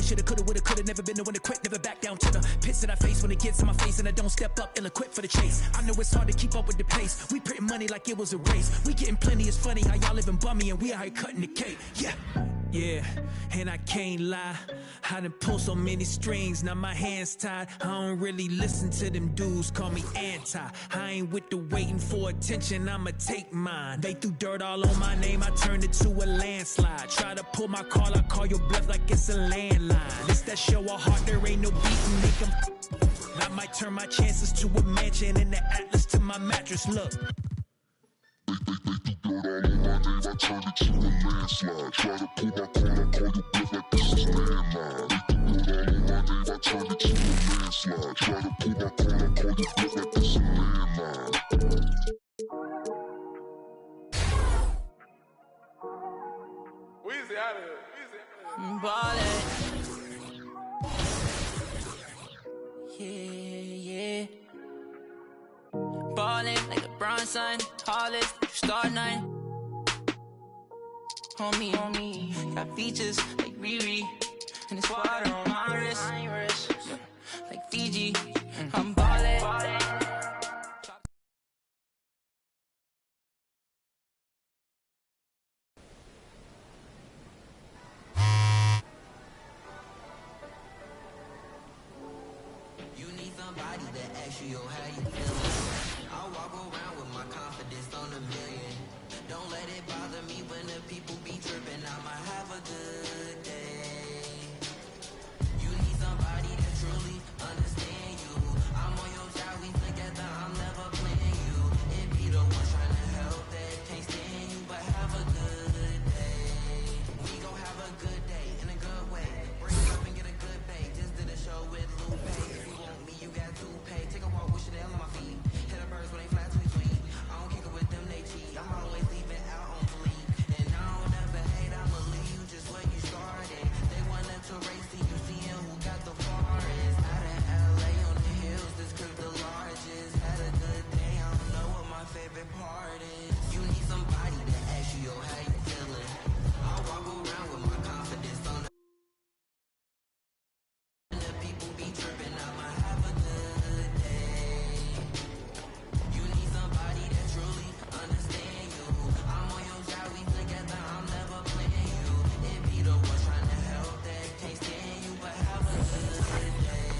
shoulda, coulda, woulda, coulda, never been the one to quit, never back down to the pits that I face when it gets in my face and I don't step up, ill-equipped for the chase. I know it's hard to keep up with the pace. We printing money like it was a race. We getting plenty, it's funny how y'all living bummy and we out here cutting the cake. Yeah, and I can't lie, I done pulled so many strings, now my hands tied. I don't really listen to them dudes, call me anti. I ain't with the waiting for attention, I'ma take mine. They threw dirt all on my name, I turned it to a landslide. Try to pull my call, I call your bluff like it's a landline. It's that show of heart, there ain't no beating, make them. I might turn my chances to a mansion and the Atlas to my mattress, look. Dirt all on my name, I turned it to a landslide. Try to pull my call, I call your bluff like this is landline. Dirt all on my name, I turned it to a landslide. Try to pull my call, I call your bluff like this is landline. Weezy out of here. Ballin'. Yeah. Ballin' like LeBron, son. Tallest, star 9. Homie, got features like Riri. And it's water on my wrist. Like Fiji, I'm ballin'. Somebody that asks you, yo, how you feeling? I walk around with my confidence on a million. Don't let it bother me when the people be tripping. I might have a good day. You need somebody that truly understand you. I'm on your side, we together, I'm never playing you. It be the one trying to help that can't stand you, but have a good day. We gon' have a good day in a good way. Bring it up and get a good pay. Just did a show with Lupe. You got to pay, take a walk with Chanel on my feet. Hit the birds when they fly tweet. I don't kick it with them, they cheat. I'm always leaving out on fleek. And I don't ever hate, I'ma leave you just where you started. They wanted to race to you, seeing who got the farthest. Out in LA on the hills, this crib the largest. Had a good day, I don't know what my favorite part is. You need somebody to ask you, yo, how you feeling? I walk around with my confidence on the people be tripping, I might have a good day. You need somebody that truly understand you. I'm on your side, we together, I'm never playing you. It be the one trying to help that can't stand you, but have a good day.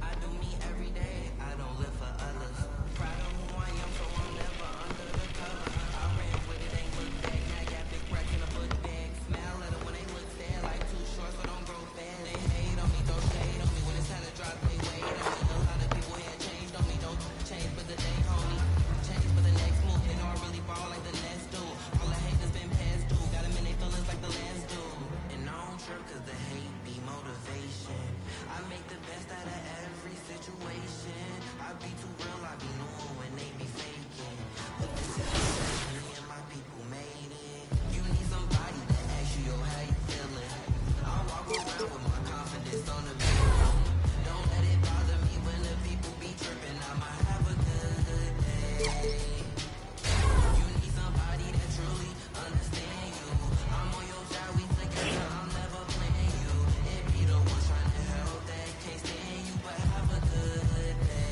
I do me every day, I don't live for others. Proud of who I am, so I'm never under the cover. I ran with it, ain't look back, now I got big cracks in a book bag. Smile at them when they look sad, like too short, so don't grow fast. They hate on me, throw shade on me when it's time to drop, they wait on me. A lot of people here changed on me, don't change for the day, homie. Change for the next move, they know I really ball like the next dude. All the hate has been past due, got them in they feelings like the last dude. And I don't trip cause the hate be motivation. I make the best out of every situation. I be too real, I be knowing when they be faking. But this is me and my people made it. You need somebody that asks you, yo, how you feeling? I walk around with my confidence on the million. Don't let it bother me when the people be tripping, I might have a good day. You need somebody that truly understand you. I'm on your side, we together, I'm never playing you. It be the one trying to help that can't stand you, but have a good day.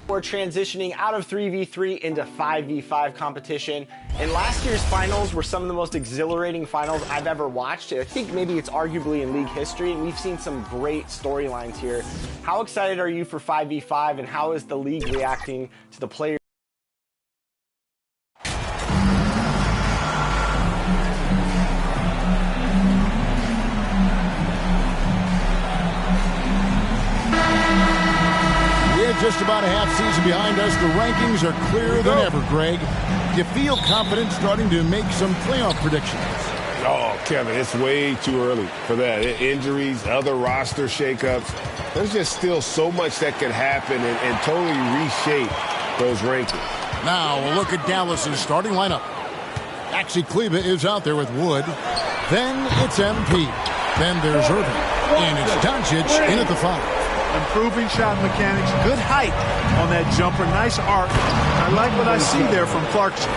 We're transitioning out of 3v3 into 5v5 competition. And last year's finals were some of the most exhilarating finals I've ever watched. I think maybe it's arguably in league history, and we've seen some great storylines here. How excited are you for 5v5, and how is the league reacting to the players? Just about a half season behind us, the rankings are clearer than ever, Greg. You feel confident starting to make some playoff predictions? Oh, Kevin, it's way too early for that. Injuries, other roster shakeups. There's just still so much that can happen and totally reshape those rankings. Now we'll look at Dallas's starting lineup. Maxi Kleber is out there with Wood. Then it's MP. Then there's Irving. And it's Doncic in at the 5. Improving shot mechanics. Good height on that jumper. Nice arc. I like what I see there from Clarkson.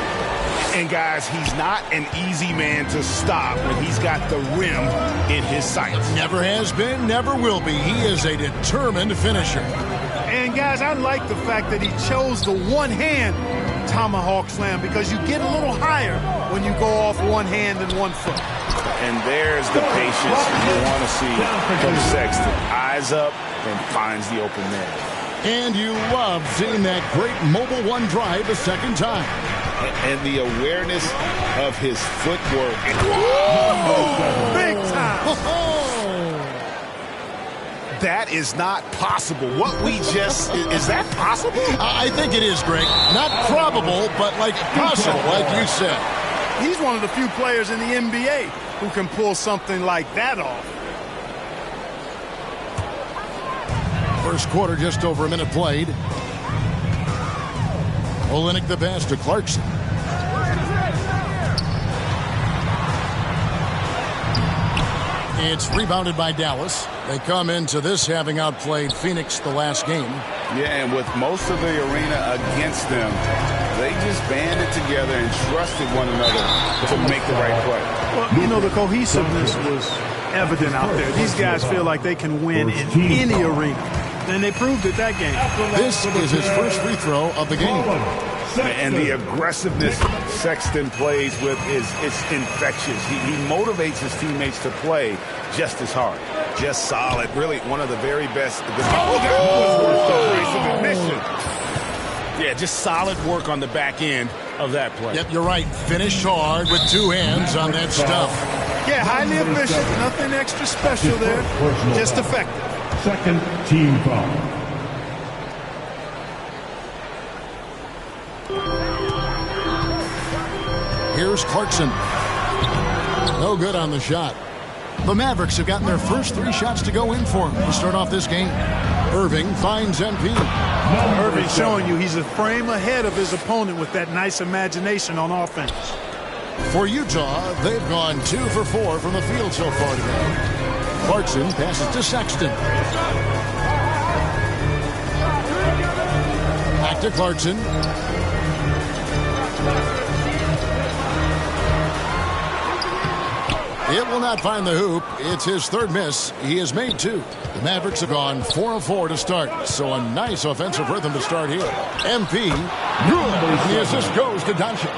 And, guys, he's not an easy man to stop when he's got the rim in his sights. Never has been, never will be. He is a determined finisher. And, guys, I like the fact that he chose the one-hand tomahawk slam because you get a little higher when you go off one hand and one foot. And there's the patience you want to see from Sexton. Eyes up and finds the open man. And you love seeing that great mobile one drive a second time. And the awareness of his footwork. Whoa! Big time! That is not possible. What we just... Is that possible? I think it is, Greg. Not probable, but like possible, like you said. He's one of the few players in the NBA who can pull something like that off. First quarter, just over a minute played. Olynyk the pass to Clarkson. It's rebounded by Dallas. They come into this having outplayed Phoenix the last game. Yeah, and with most of the arena against them, they just banded together and trusted one another to make the right play. Well, you know, the cohesiveness was evident out there. These guys feel like they can win in any arena. And they proved it that game. This is his first free throw of the game. And the aggressiveness Sexton plays with is infectious. He motivates his teammates to play just as hard, just solid. Really one of the very best. Yeah, just solid work on the back end of that play. Yep, you're right. Finish hard with two hands on that stuff. Yeah, highly efficient. Nothing extra special there. Just effective. Second team foul. Here's Clarkson. No good on the shot. The Mavericks have gotten their first 3 shots to go in for him to start off this game. Irving finds MP. Irving showing you he's a frame ahead of his opponent with that nice imagination on offense. For Utah, they've gone 2 for 4 from the field so far today. Clarkson passes to Sexton. Back to Clarkson. It will not find the hoop. It's his third miss. He has made 2. The Mavericks have gone 4 of 4 to start. So a nice offensive rhythm to start here. MP. Good. The assist goes to Doncic.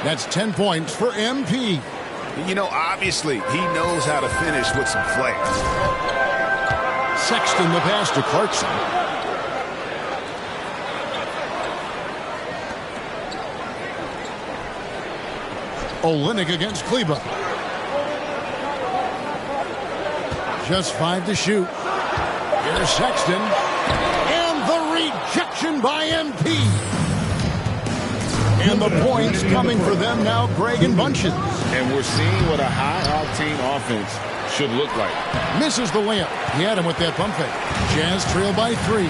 That's 10 points for MP. You know, obviously, he knows how to finish with some flair. Sexton the pass to Clarkson. Olynyk against Kleber. Just 5 to shoot. Here's Sexton. And the rejection by MP. And the points coming for them now, Greg, in bunches. And we're seeing what a high-octane offense should look like. Misses the layup. He had him with that pump fake. Jazz trail by 3.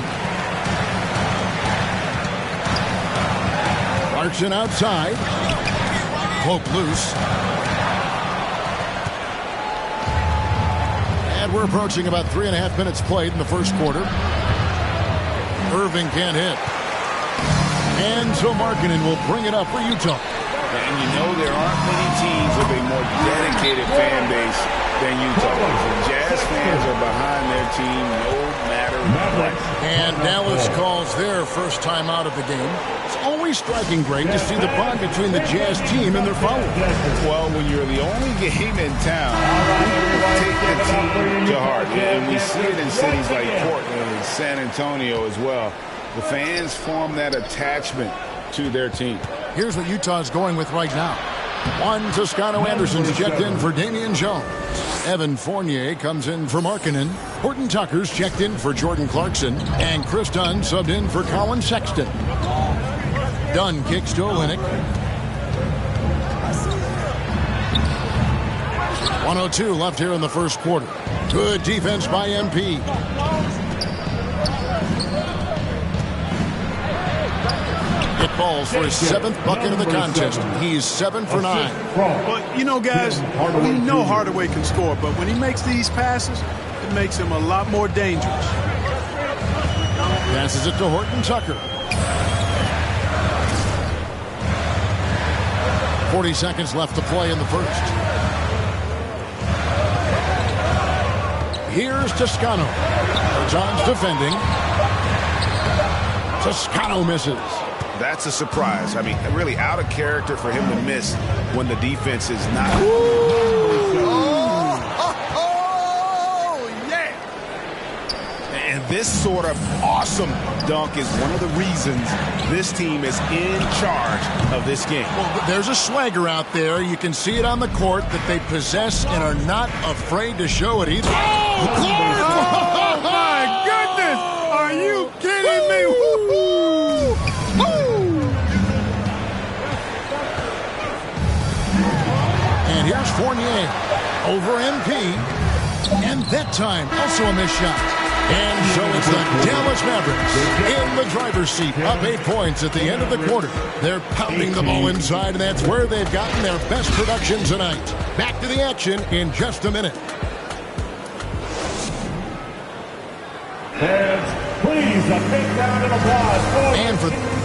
Clarkson outside. Poke loose. And we're approaching about 3.5 minutes played in the first quarter. Irving can't hit. And so Markkanen will bring it up for Utah. And you know there aren't many teams with a more dedicated fan base than Utah. The Jazz fans are behind their team no matter what. And Dallas calls their first time out of the game. It's always striking, Greg, to see the bond between the Jazz team and their followers. Well, when you're the only game in town, people take the team to heart. And we see it in cities like Portland and San Antonio as well. The fans form that attachment to their team. Here's what Utah's going with right now. Juan Toscano Anderson's checked in for Damian Jones. Evan Fournier comes in for Markkanen. Horton Tucker's checked in for Jordan Clarkson. And Chris Dunn subbed in for Colin Sexton. Dunn kicks to Olynyk. 1:02 left here in the first quarter. Good defense by MP. It falls for his 7th bucket of the contest. He's 7 for 9. But, you know, guys, we know Hardaway can score, but when he makes these passes, it makes him a lot more dangerous. Passes it to Horton Tucker. 40 seconds left to play in the first. Here's Toscano. John's defending. Toscano misses. That's a surprise. I mean, really out of character for him to miss when the defense is not. Yeah! And this sort of awesome dunk is one of the reasons this team is in charge of this game. Well, there's a swagger out there. You can see it on the court that they possess and are not afraid to show it either. Oh, my goodness! Are you kidding me? Woo-hoo! And here's Fournier over MP. And that time, also a missed shot. And so it's the Dallas Mavericks in the driver's seat, up 8 points at the end of the quarter. They're pounding the ball inside, and that's where they've gotten their best production tonight. Back to the action in just a minute. Fans, please, a big round of applause for And for Utah.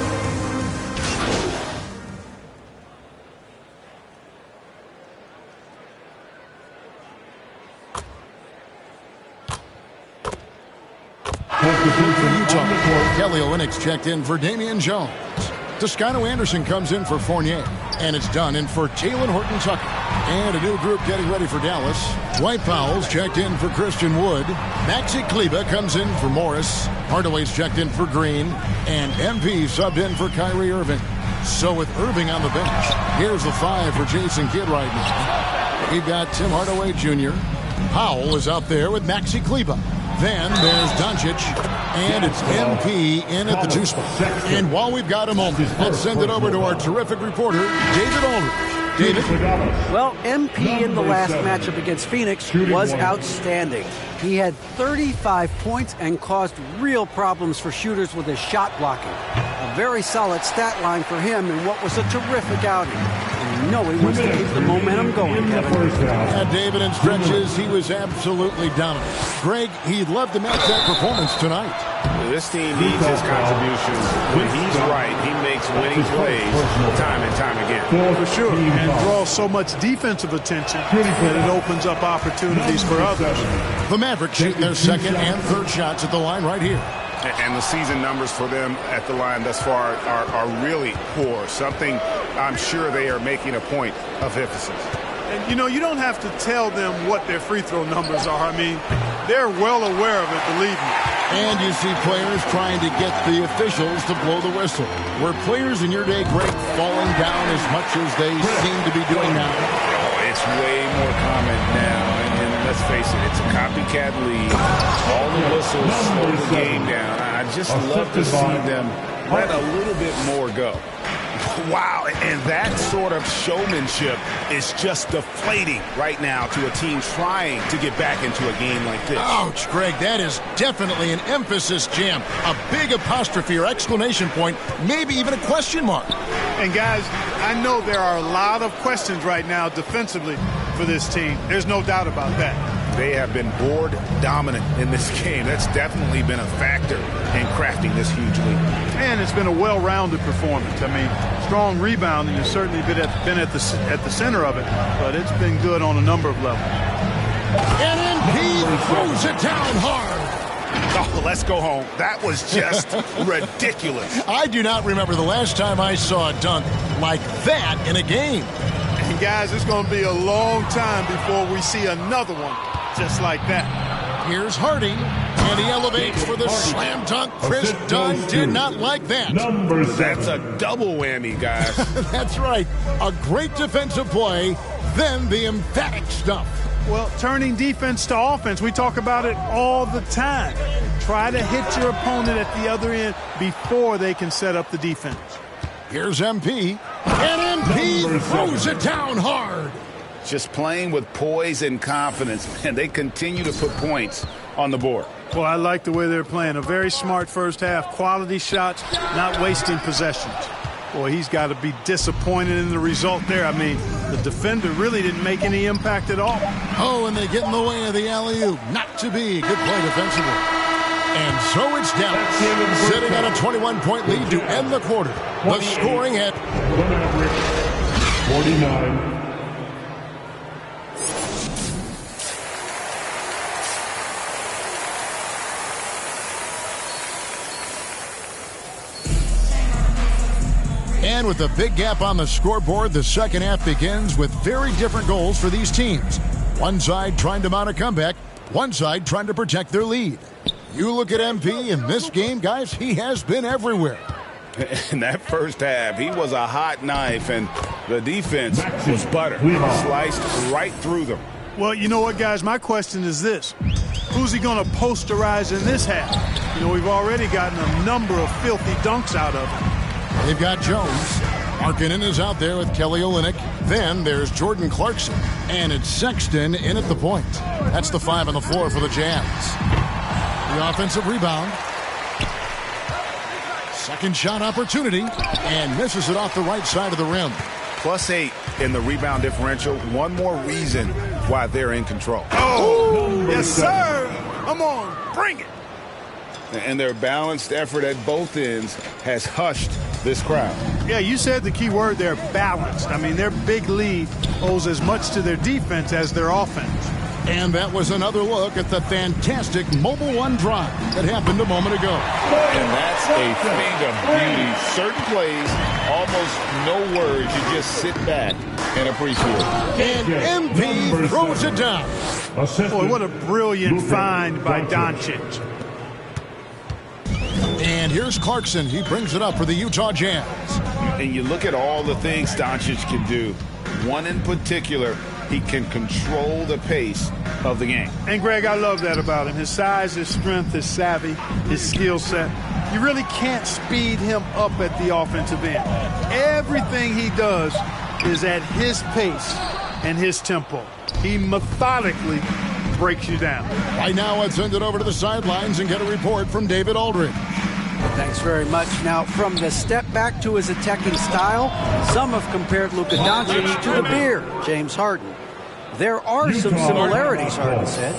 Kelly Olynyk's checked in for Damian Jones. Toscano Anderson comes in for Fournier. And it's done in for Taylor Horton Tucker. And a new group getting ready for Dallas. Dwight Powell's checked in for Christian Wood. Maxi Kleber comes in for Morris. Hardaway's checked in for Green. And MP subbed in for Kyrie Irving. So with Irving on the bench, here's the 5 for Jason Kidd right now. We've got Tim Hardaway Jr. Powell is out there with Maxi Kleber. Then there's Doncic, and it's MP in at the 2 spot. And while we've got a moment, let's send it over to our terrific reporter, David Aldridge. David? Well, MP in the last matchup against Phoenix was outstanding. He had 35 points and caused real problems for shooters with his shot blocking. A very solid stat line for him in what was a terrific outing. And you know he wants to keep the momentum going, Kevin. David, in stretches, he was absolutely dominant. Greg, he'd love to match that performance tonight. This team needs his contributions. When he's right, he makes winning plays time and time again. For sure. And draws so much defensive attention that it opens up opportunities for others. The Mavericks shooting their second and third shots at the line right here. And the season numbers for them at the line thus far are really poor. Something I'm sure they are making a point of emphasis. And, you know, you don't have to tell them what their free throw numbers are. I mean, they're well aware of it, believe me. And you see players trying to get the officials to blow the whistle. Were players in your day, Greg, falling down as much as they seem to be doing now? Oh, it's way more common now. And let's face it, it's a copycat league. All the whistles slow the game down. I just love to see them let a little bit more go. Wow, and that sort of showmanship is just deflating right now to a team trying to get back into a game like this. Ouch, Greg, that is definitely an emphasis jam. A big apostrophe or exclamation point, maybe even a question mark. And guys, I know there are a lot of questions right now defensively for this team. There's no doubt about that. They have been board dominant in this game. That's definitely been a factor in crafting this huge lead. And it's been a well-rounded performance. I mean, strong rebounding has certainly been at the center of it, but it's been good on a number of levels. And MP throws it down hard. Oh, let's go home. That was just ridiculous. I do not remember the last time I saw a dunk like that in a game. And guys, it's going to be a long time before we see another one just like that. Here's Hardy, and he elevates for the slam dunk. Chris Dunn did not like that. That's a double whammy, guys. That's right. A great defensive play, then the emphatic stuff. Well, turning defense to offense, we talk about it all the time. Try to hit your opponent at the other end before they can set up the defense. Here's MP, and MP throws it down hard. just playing with poise and confidence, and they continue to put points on the board. Well, I like the way they're playing. A very smart first half. Quality shots, not wasting possessions. Boy, he's got to be disappointed in the result there. I mean, the defender really didn't make any impact at all. Oh, and they get in the way of the alley-oop. Not to be. Good play defensively. And so it's Dallas, sitting on a 21-point lead to end the quarter. The scoring at 49. And with a big gap on the scoreboard, the second half begins with very different goals for these teams. One side trying to mount a comeback, one side trying to protect their lead. You look at MP in this game, guys, he has been everywhere. In that first half, he was a hot knife, and the defense was butter. Sliced right through them. Well, you know what, guys? My question is this. Who's he going to posterize in this half? You know, we've already gotten a number of filthy dunks out of him. They've got Jones. Markkanen is out there with Kelly Olynyk. Then there's Jordan Clarkson. And it's Sexton in at the point. That's the 5 on the floor for the Jazz. The offensive rebound. Second shot opportunity. And misses it off the right side of the rim. +8 in the rebound differential. One more reason why they're in control. Oh, yes, sir. Come on, bring it. And their balanced effort at both ends has hushed this crowd. Yeah, you said the key word there, balanced. I mean, their big lead owes as much to their defense as their offense. And that was another look at the fantastic Mobile One drive that happened a moment ago. And that's a thing of beauty. Certain plays, almost no words. You just sit back and appreciate it. And MP throws it down. Boy, what a brilliant find by Doncic. And here's Clarkson. He brings it up for the Utah Jazz. And you look at all the things Doncic can do. One in particular, he can control the pace of the game. And, Greg, I love that about him. His size, his strength, his savvy, his skill set. You really can't speed him up at the offensive end. Everything he does is at his pace and his tempo. He methodically breaks you down. Right now, let's send it over to the sidelines and get a report from David Aldridge. Thanks very much. Now, from the step back to his attacking style, some have compared Luka Doncic to the bear, James Harden. There are some similarities, Harden said.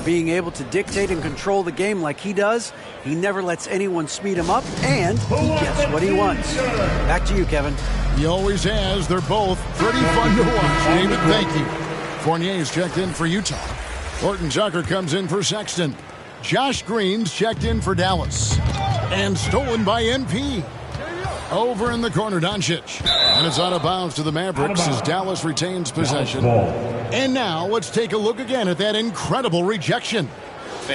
Being able to dictate and control the game like he does, he never lets anyone speed him up, and he gets what he wants. Back to you, Kevin. He always has. They're both pretty fun to watch. David, thank you. Fournier's checked in for Utah. Horton Tucker comes in for Sexton. Josh Green's checked in for Dallas. And stolen by MP. Over in the corner, Doncic. And it's out of bounds to the Mavericks as Dallas retains possession. And now let's take a look again at that incredible rejection.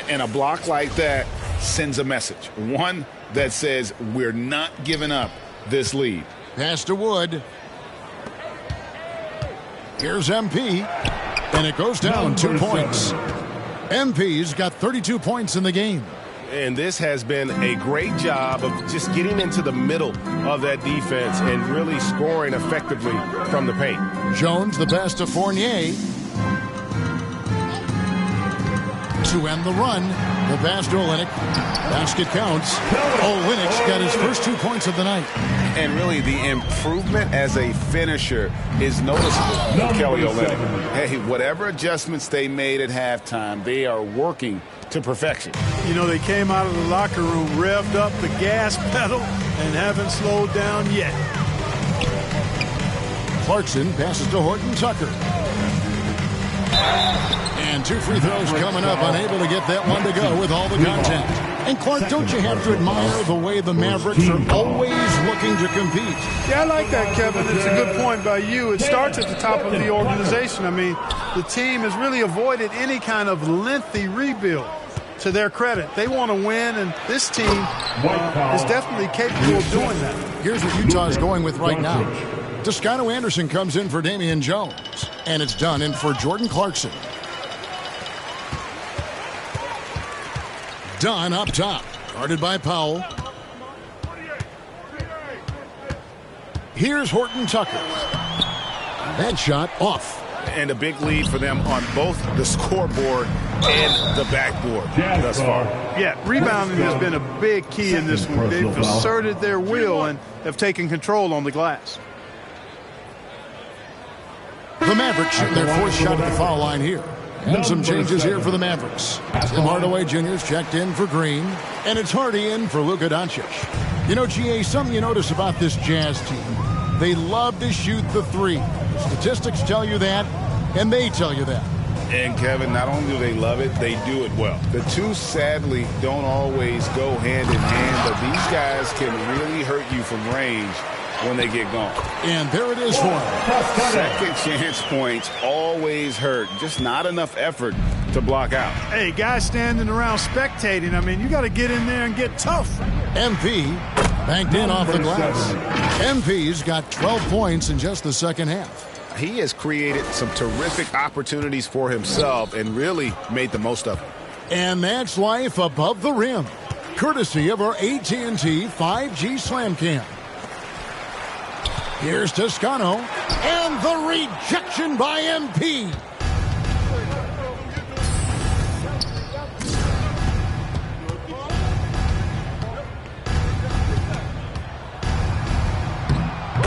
And a block like that sends a message. One that says we're not giving up this lead. Pass to Wood. Here's MP. And it goes down 2 points. MP's got 32 points in the game. And this has been a great job of just getting into the middle of that defense and really scoring effectively from the paint. Jones, the pass to Fournier. To end the run, the pass to Olynyk. Basket counts. Olynyk's got his first 2 points of the night. And really, the improvement as a finisher is noticeable for Kelly Olynyk. Hey, whatever adjustments they made at halftime, they are working to perfection. You know, they came out of the locker room, revved up the gas pedal, and haven't slowed down yet. Clarkson passes to Horton Tucker. And 2 free throws coming up, unable to get that one to go with all the contact. And Clark, don't you have to admire the way the Mavericks are always looking to compete? Yeah, I like that, Kevin. It's a good point by you. It starts at the top of the organization. I mean, the team has really avoided any kind of lengthy rebuild. To their credit, they want to win, and this team is definitely capable of doing that. Here's what Utah is going with right now. Toscano Anderson comes in for Damian Jones, and it's done in for Jordan Clarkson. Dunn up top, guarded by Powell. Here's Horton Tucker. That shot off. and a big lead for them on both the scoreboard and the backboard thus far. Yeah, rebounding has been a big key in this one. They've asserted their will and have taken control on the glass. The Mavericks shoot their fourth shot at the foul line here. And some changes here for the Mavericks. Tim Hardaway Jr.'s checked in for Green, and it's Hardy in for Luka Doncic. You know, GA, something you notice about this Jazz team, they love to shoot the three. Statistics tell you that, and they tell you that. And, Kevin, not only do they love it, they do it well. The two, sadly, don't always go hand in hand, but these guys can really hurt you from range when they get going. And there it is for him. Second chance points always hurt. Just not enough effort to block out. Hey, guys standing around spectating, I mean, you got to get in there and get tough. MP banked in off the glass. MP's got 12 points in just the second half. He has created some terrific opportunities for himself and really made the most of it. And that's life above the rim, courtesy of our AT&T 5G Slam Cam. Here's Toscano, and the rejection by MP.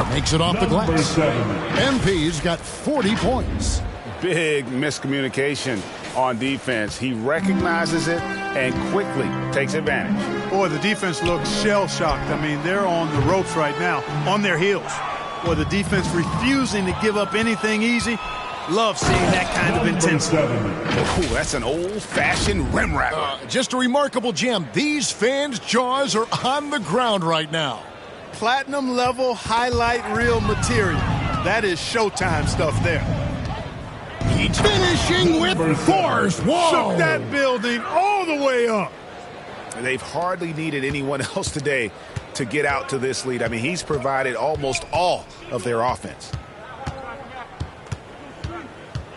Makes it off the glass. MP's got 40 points. Big miscommunication on defense. He recognizes it and quickly takes advantage. Boy, the defense looks shell-shocked. I mean, they're on the ropes right now, on their heels. Boy, the defense refusing to give up anything easy. Love seeing that kind of intensity. Ooh, that's an old-fashioned rim rattler. Just a remarkable gem. These fans' jaws are on the ground right now. Platinum level highlight reel material. That is Showtime stuff there. He's finishing with force. Whoa! Shook that building all the way up. They've hardly needed anyone else today to get out to this lead. I mean, he's provided almost all of their offense.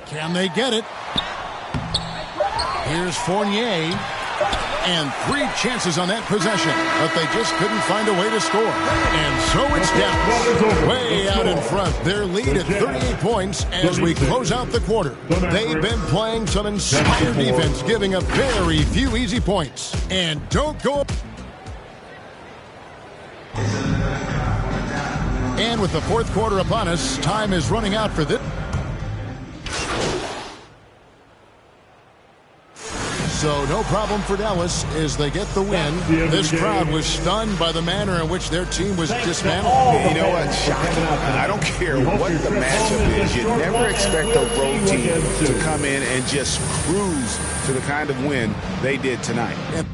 Can they get it? Here's Fournier. And 3 chances on that possession, but they just couldn't find a way to score. And so it's Dallas, way out in front. Their lead at 38 points as we close out the quarter. They've been playing some inspired defense, giving up very few easy points. And don't go up. And with the fourth quarter upon us, time is running out for this. So no problem for Dallas as they get the win. This crowd was stunned by the manner in which their team was dismantled. You know what? Shocking. I don't care what the matchup is. You never expect a road team to come in and just cruise to the kind of win they did tonight. And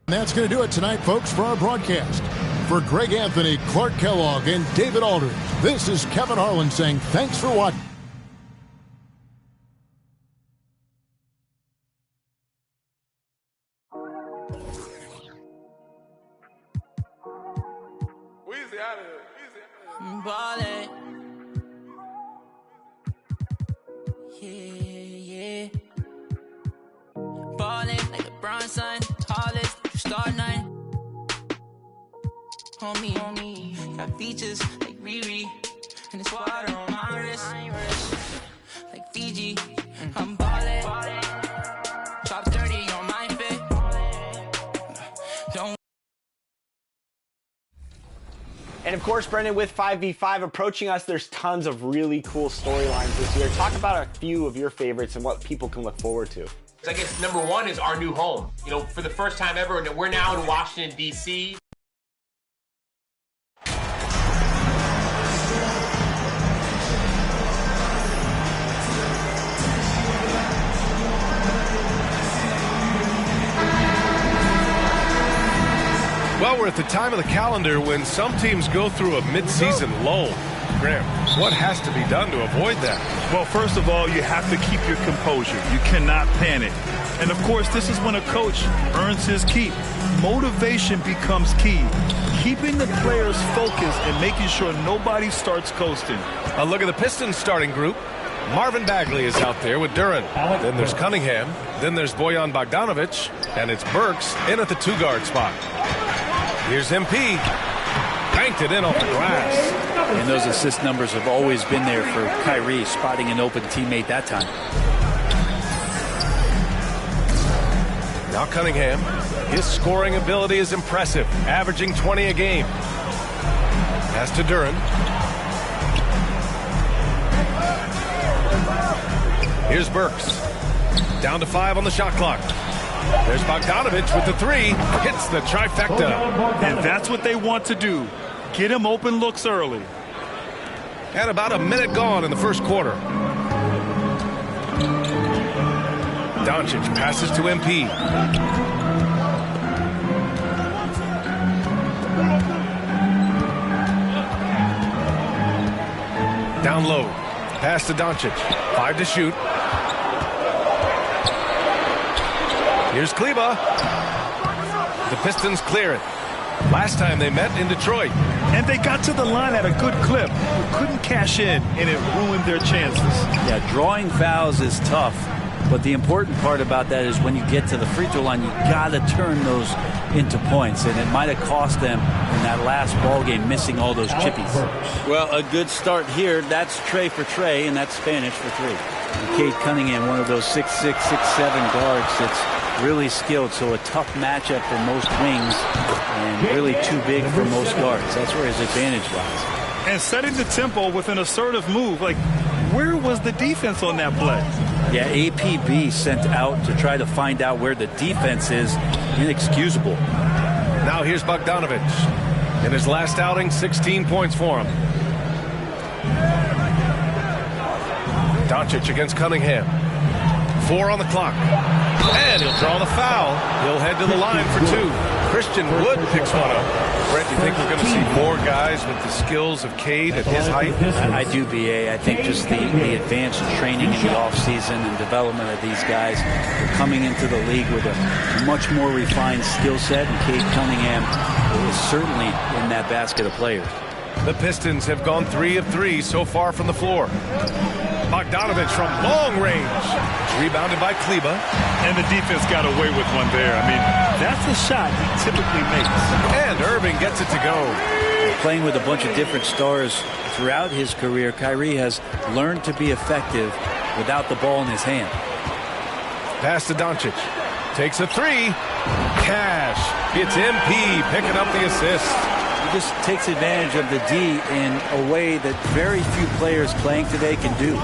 that's going to do it tonight, folks, for our broadcast. For Greg Anthony, Clark Kellogg, and David Aldridge, this is Kevin Harlan saying thanks for watching. Ballin'. Yeah. Ballin' like LeBron, son. Tallest, star 9. Homie. Got features like Riri. And it's water on my wrist. Like Fiji. I'm ballin'. Top 30 on my fit. Don't. And of course, Brendan, with 5v5 approaching us, there's tons of really cool storylines this year. Talk about a few of your favorites and what people can look forward to. I guess number one is our new home. You know, for the first time ever, we're now in Washington, D.C. Well, we're at the time of the calendar when some teams go through a midseason lull. Graham, what has to be done to avoid that? Well, first of all, you have to keep your composure. You cannot panic. And, of course, this is when a coach earns his keep. Motivation becomes key. Keeping the players focused and making sure nobody starts coasting. A look at the Pistons starting group. Marvin Bagley is out there with Duran. Then there's Cunningham. Then there's Bojan Bogdanovic. And it's Burks in at the 2-guard spot. Here's MP. Banked it in off the glass. And those assist numbers have always been there for Kyrie, spotting an open teammate that time. Now Cunningham. His scoring ability is impressive, averaging 20 a game. Pass to Duran. Here's Burks. Down to 5 on the shot clock. There's Bogdanovich with the 3. Hits the trifecta. And that's what they want to do. Get him open looks early. And about a minute gone in the first quarter. Doncic passes to MP. Down low. Pass to Doncic. 5 to shoot. Here's Kleba. The Pistons clear it. Last time they met in Detroit. And they got to the line at a good clip. Couldn't cash in, and it ruined their chances. Yeah, drawing fouls is tough. But the important part about that is when you get to the free throw line, you got to turn those into points. And it might have cost them in that last ball game, missing all those chippies. Well, a good start here. That's Trey for Trey, and that's Spanish for 3. And Cade Cunningham, one of those 6'6", 6'7" guards that's really skilled. So a tough matchup for most wings and really too big for most guards. That's where his advantage lies. And setting the tempo with an assertive move. Like, where was the defense on that play? Yeah, APB sent out to try to find out where the defense is. Inexcusable. Now here's Bogdanovich. In his last outing, 16 points for him. Doncic against Cunningham. 4 on the clock. And he'll draw the foul. He'll head to the line for 2. Christian Wood picks one up. Brett, you think we're going to see more guys with the skills of Cade at his height? I do, BA. I think just the advanced training in the offseason and development of these guys are coming into the league with a much more refined skill set, and Cade Cunningham is certainly in that basket of players. The Pistons have gone 3 of 3 so far from the floor. Bogdanovich from long range. Rebounded by Kleba. And the defense got away with one there. I mean, that's a shot he typically makes. And Irving gets it to go. Playing with a bunch of different stars throughout his career, Kyrie has learned to be effective without the ball in his hand. Pass to Doncic. Takes a 3. Cash. It's MP picking up the assist. He just takes advantage of the D in a way that very few players playing today can do.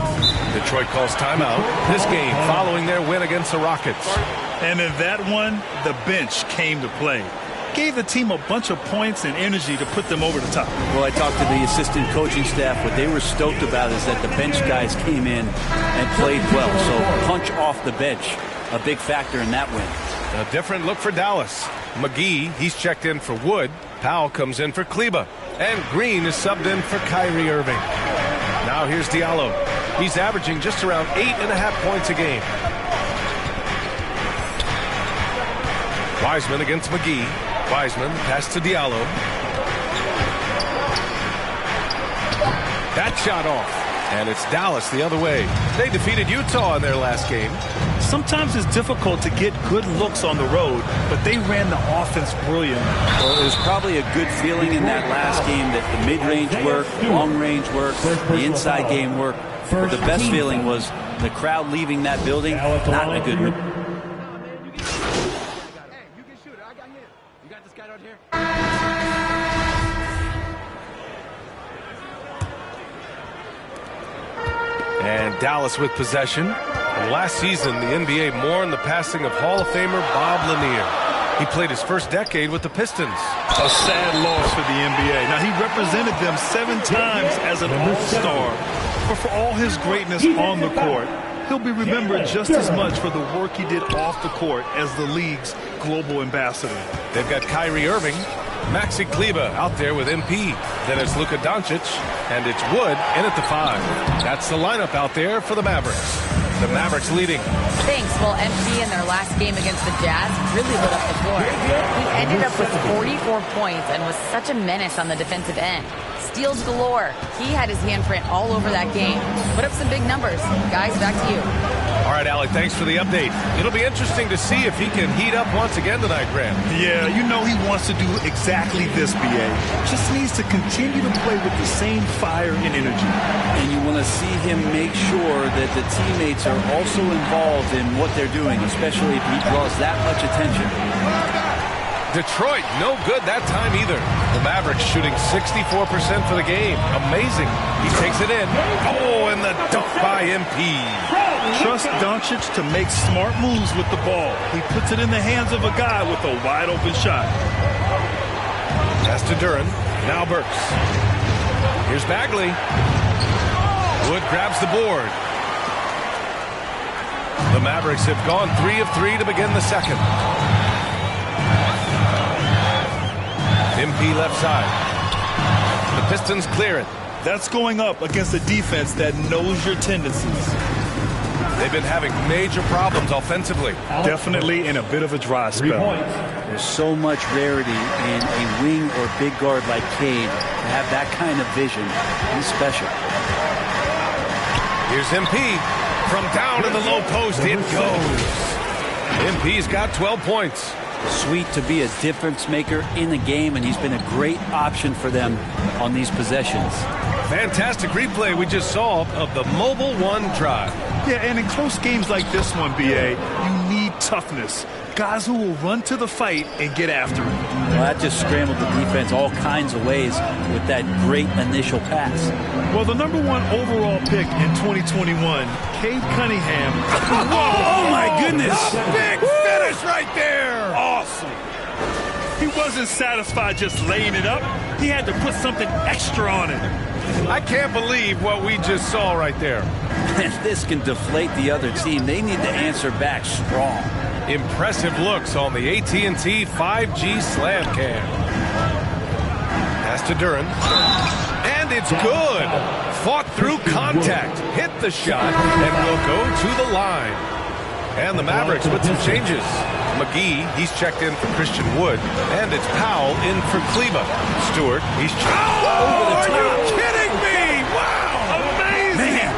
Detroit calls timeout. This game following their win against the Rockets. And in that one, the bench came to play. Gave the team a bunch of points and energy to put them over the top. Well, I talked to the assistant coaching staff. What they were stoked about is that the bench guys came in and played well. So punch off the bench, a big factor in that win. A different look for Dallas. McGee, he's checked in for Wood. Powell comes in for Kleba. And Green is subbed in for Kyrie Irving. Now here's Diallo. He's averaging just around 8.5 points a game. Wiseman against McGee. Wiseman pass to Diallo. That shot off. And it's Dallas the other way. They defeated Utah in their last game. Sometimes it's difficult to get good looks on the road, but they ran the offense brilliant. Well, it was probably a good feeling in that last game that the mid-range worked, long-range worked, the inside game worked. But the best feeling was the crowd leaving that building not in a good mood. And Dallas with possession. And last season, the NBA mourned the passing of Hall of Famer Bob Lanier. He played his first decade with the Pistons. A sad loss for the NBA. Now, he represented them 7 times as an all-star. But for all his greatness on the court, he'll be remembered just as much for the work he did off the court as the league's global ambassador. They've got Kyrie Irving, Maxi Kleba out there with MP. Then it's Luka Doncic, and it's Wood in at the 5. That's the lineup out there for the Mavericks. The Mavericks leading. Thanks. Well, MP in their last game against the Jazz really lit up the floor. He ended up with 44 points and was such a menace on the defensive end. Steals galore. He had his handprint all over that game. Put up some big numbers. Guys, back to you. All right, Alec, thanks for the update. It'll be interesting to see if he can heat up once again tonight, Graham. Yeah, you know he wants to do exactly this, BA. Just needs to continue to play with the same fire and energy. And you want to see him make sure that the teammates are also involved in what they're doing, especially if he draws that much attention. Detroit, no good that time either. The Mavericks shooting 64% for the game. Amazing. He takes it in. Oh, and the dunk by MP. Trust Doncic to make smart moves with the ball. He puts it in the hands of a guy with a wide-open shot. Pass to Duren. Now Burks. Here's Bagley. Wood grabs the board. The Mavericks have gone 3 of 3 to begin the second. MP left side. The Pistons clear it. That's going up against a defense that knows your tendencies. They've been having major problems offensively. Definitely in a bit of a dry spell. There's so much rarity in a wing or big guard like Cade to have that kind of vision. He's special. Here's MP. From down in the low post, it goes. MP's got 12 points. Sweet to be a difference maker in the game, and he's been a great option for them on these possessions. Fantastic replay we just saw of the Mobile One drive. Yeah, and in close games like this one, BA, you need toughness. Guys who will run to the fight and get after it. Well, that just scrambled the defense all kinds of ways with that great initial pass. Well, the #1 overall pick in 2021, Cade Cunningham. Oh, my goodness. Big finish right there. Awesome. He wasn't satisfied just laying it up. He had to put something extra on it. I can't believe what we just saw right there. This can deflate the other team. They need to answer back strong. Impressive looks on the AT&T 5G Slam Cam. Pass to Duren. And it's good. Fought through contact. Hit the shot and will go to the line. And the Mavericks with some changes. McGee, he's checked in for Christian Wood. And it's Powell in for Kleba. Stewart, he's checked. Oh, are you kidding me? Wow. Amazing. Man.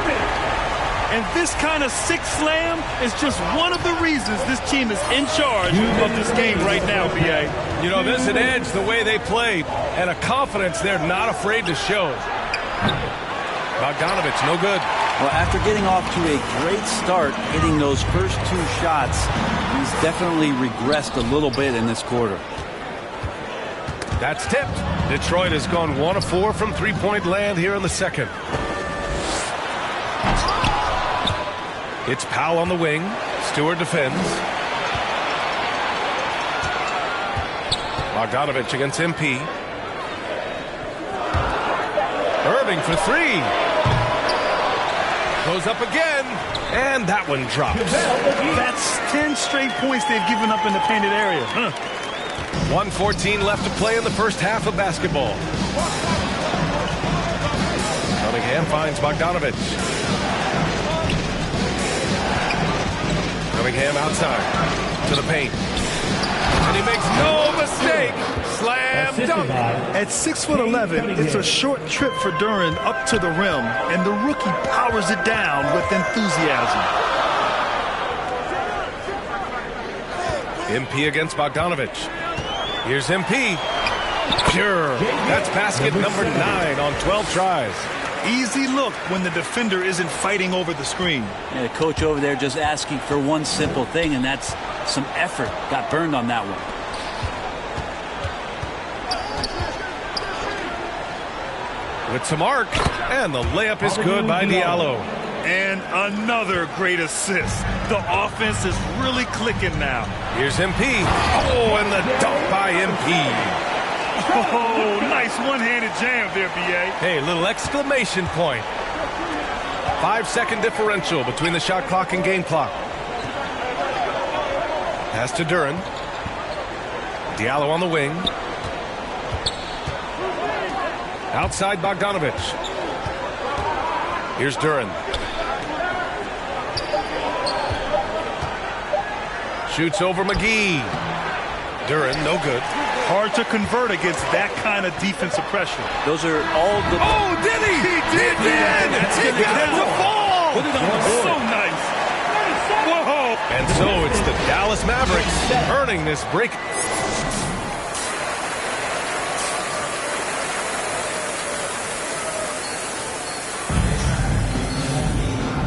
And this kind of sick slam is just one of the reasons this team is in charge of this game right now, BA. You know, there's an edge the way they played and a confidence they're not afraid to show. Bogdanovich, no good. Well, after getting off to a great start, hitting those first 2 shots, he's definitely regressed a little bit in this quarter. That's tipped. Detroit has gone 1 of 4 from three-point land here in the second. It's Powell on the wing. Stewart defends. Bogdanovich against MP. Irving for 3. Goes up again. And that one drops. That's 10 straight points they've given up in the painted area. 1:14 left to play in the first half of basketball. Cunningham finds Bogdanovich. Cunningham outside to the paint. And he makes no mistake. Slam dunk. At 6'11", it's a short trip for Duren up to the rim, and the rookie powers it down with enthusiasm. MP against Bogdanovich. Here's MP. Pure. That's basket number 9 on 12 tries. Easy look when the defender isn't fighting over the screen. Yeah, the coach over there just asking for one simple thing, and that's some effort. Got burned on that one. With some arc, and the layup is good by Diallo. And another great assist. The offense is really clicking now. Here's MP. Oh, and the dunk by MP. Oh, nice one-handed jam there, B.A. Hey, little exclamation point. 5-second differential between the shot clock and game clock. Pass to Duren. Diallo on the wing. Outside Bogdanovich. Here's Duren. Shoots over McGee. Duren, no good. Hard to convert against that kind of defensive pressure. Those are all the... Oh, did he? He did! He got it to fall! So nice. Dallas Mavericks earning this break.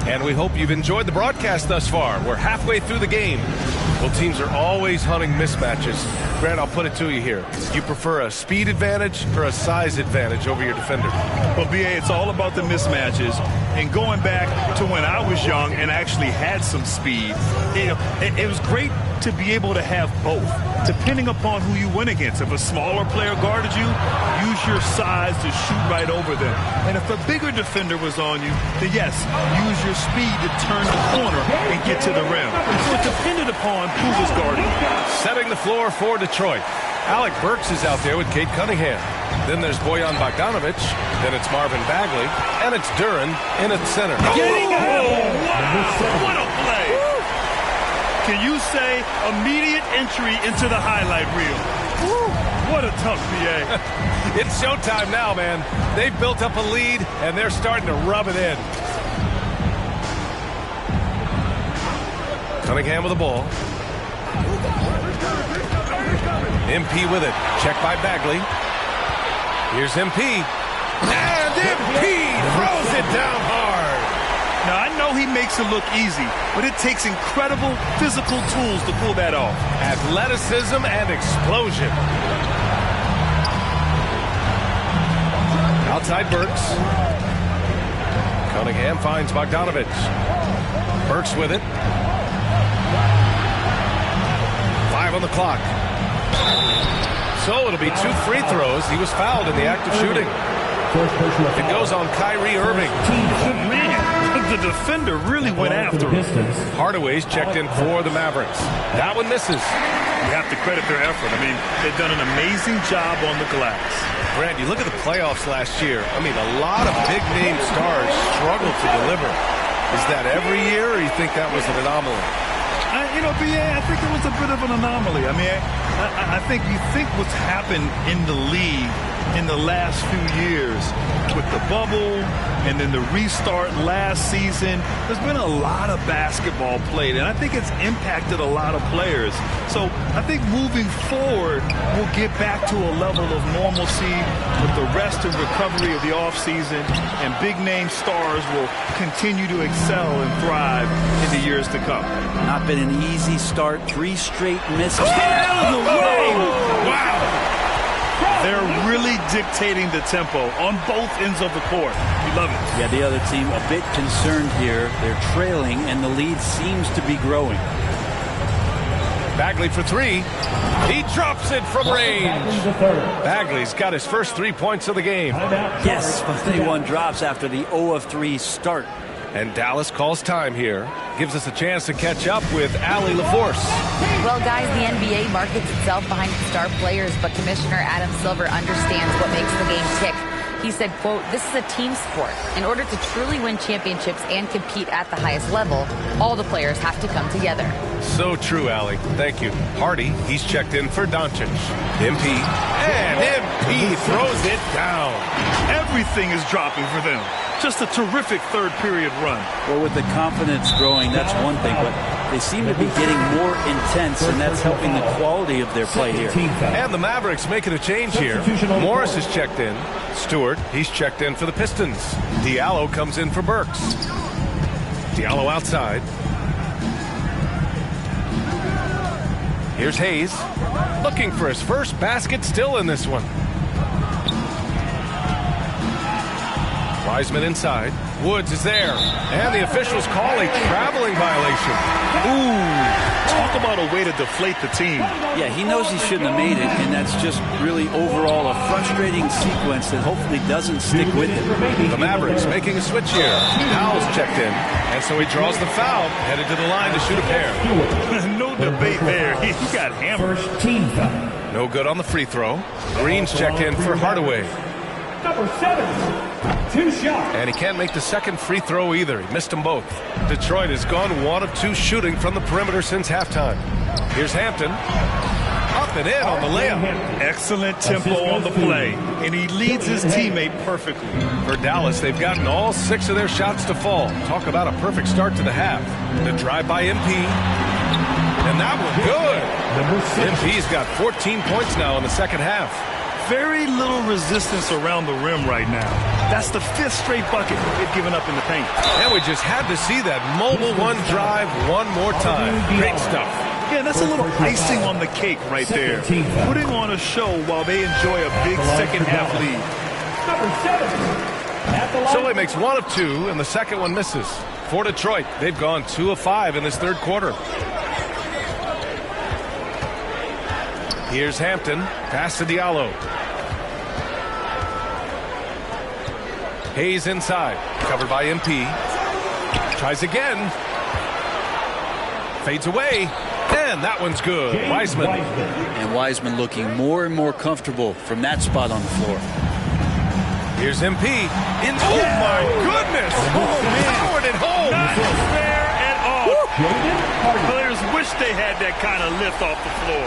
And we hope you've enjoyed the broadcast thus far. We're halfway through the game. Well, teams are always hunting mismatches. Grant, I'll put it to you here. You prefer a speed advantage or a size advantage over your defender? Well, BA, it's all about the mismatches. And going back to when I was young and actually had some speed, it was great to be able to have both, depending upon who you went against. If a smaller player guarded you, use your size to shoot right over them. And if a bigger defender was on you, then yes, use your speed to turn the corner and get to the rim. So it depended upon who was guarding you. Setting the floor for Detroit. Alec Burks is out there with Kate Cunningham. Then there's Bojan Bogdanovic. Then it's Marvin Bagley. And it's Duran in at center. Getting out! Wow! What a play! Can you say immediate entry into the highlight reel? Woo. What a tough BA. It's showtime now, man. They've built up a lead, and they're starting to rub it in. Cunningham with the ball. MP with it. Check by Bagley. Here's MP. And MP throws it down hard. Now, I know he makes it look easy, but it takes incredible physical tools to pull that off. Athleticism and explosion. Outside Burks. Cunningham finds Bogdanovic. Burks with it. 5 on the clock. So it'll be 2 free throws. He was fouled in the act of shooting. It goes on Kyrie Irving. Man, the defender really went after him. Hardaway's checked in for the Mavericks. That one misses. You have to credit their effort. I mean, they've done an amazing job on the glass. Grant, you look at the playoffs last year. I mean, a lot of big-name stars struggle to deliver. Is that every year, or you think that was an anomaly? BA, I think it was a bit of an anomaly. I mean, I think you think what's happened in the league in the last few years with the bubble and then the restart last season, there's been a lot of basketball played, and I think it's impacted a lot of players. So I think moving forward, we'll get back to a level of normalcy with the rest and recovery of the offseason, and big-name stars will continue to excel and thrive in the years to come. Not been an easy start. 3 straight misses. Get out of the way! Wow! They're really dictating the tempo on both ends of the court. We love it. Yeah, the other team a bit concerned here. They're trailing, and the lead seems to be growing. Bagley for 3. He drops it from range. Bagley's got his first 3 points of the game. Yes, finally one drops after the 0 of 3 start. And Dallas calls time here. Gives us a chance to catch up with Allie LaForce. Well, guys, the NBA markets itself behind star players, but Commissioner Adam Silver understands what makes the game tick. He said, quote, "This is a team sport. In order to truly win championships and compete at the highest level, all the players have to come together." So true, Allie. Thank you. Hardy, he's checked in for Doncic. MP. And MP throws it down. Everything is dropping for them. Just a terrific third-period run. Well, with the confidence growing, that's one thing, but they seem to be getting more intense, and that's helping the quality of their play here. And the Mavericks making a change here. Morris is checked in. Stewart, he's checked in for the Pistons. Diallo comes in for Burks. Diallo outside. Here's Hayes, looking for his first basket, still in this one. Wiseman inside. Woods is there. And the officials call a traveling violation. Ooh, talk about a way to deflate the team. Yeah, he knows he shouldn't have made it, and that's just really overall a frustrating sequence that hopefully doesn't stick with him. The Mavericks making a switch here. Powell's checked in, and so he draws the foul, headed to the line to shoot a pair. No debate there. He got hammered. First team foul. No good on the free throw. Green's checked in for Hardaway. Number 7. 2 shots. And he can't make the second free throw either. He missed them both. Detroit has gone 1 of 2 shooting from the perimeter since halftime. Here's Hampton. Up and in on the layup. Excellent tempo on the play, and he leads his teammate perfectly. For Dallas, they've gotten all 6 of their shots to fall. Talk about a perfect start to the half. The drive by MP. And that one good. MP's got 14 points now in the second half. Very little resistance around the rim right now. That's the 5th straight bucket they've given up in the paint. And we just had to see that mobile one drive one more time. Great stuff. Yeah, that's a little icing on the cake right there. Putting on a show while they enjoy a big second half lead. So he makes 1 of 2, and the second one misses. For Detroit, they've gone 2 of 5 in this third quarter. Here's Hampton. Pass to Diallo. Hayes inside. Covered by MP. Tries again. Fades away. And that one's good. Wiseman. And Wiseman looking more and more comfortable from that spot on the floor. Here's MP. Oh, my goodness. Oh, man. Powered it home. Not fair at all. Players wish they had that kind of lift off the floor.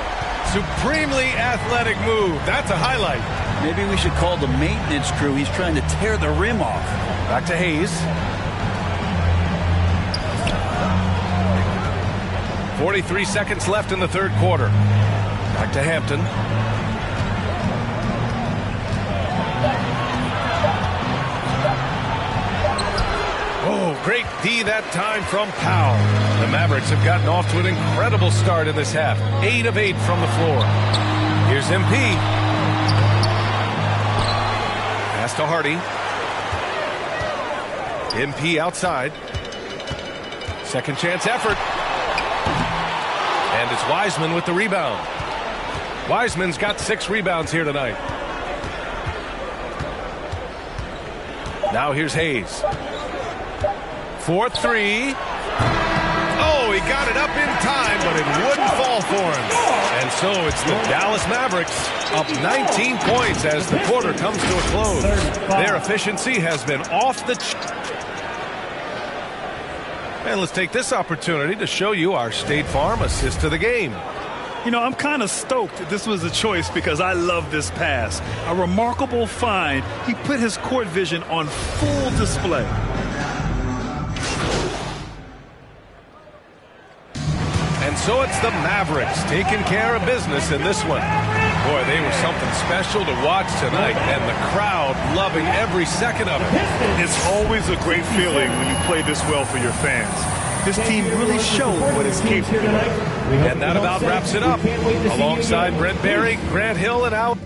Supremely athletic move. That's a highlight. Maybe we should call the maintenance crew. He's trying to tear the rim off. Back to Hayes. 43 seconds left in the third quarter. Back to Hampton. Oh, great D that time from Powell. The Mavericks have gotten off to an incredible start in this half. 8 of 8 from the floor. Here's MP. Pass to Hardy. MP outside. Second chance effort. And it's Wiseman with the rebound. Wiseman's got 6 rebounds here tonight. Now here's Hayes. 4-3. Oh, he got it up in time, but it wouldn't fall for him. And so it's the Dallas Mavericks up 19 points as the quarter comes to a close. Their efficiency has been off the And let's take this opportunity to show you our State Farm assist to the game. You know, I'm kind of stoked that this was a choice because I love this pass. A remarkable find. He put his court vision on full display. And so it's the Mavericks taking care of business in this one. Boy, they were something special to watch tonight, and the crowd loving every second of it. It's always a great feeling when you play this well for your fans. This team really showed what it's capable of. And that about wraps it up. Alongside Brent Barry, Grant Hill, and Al.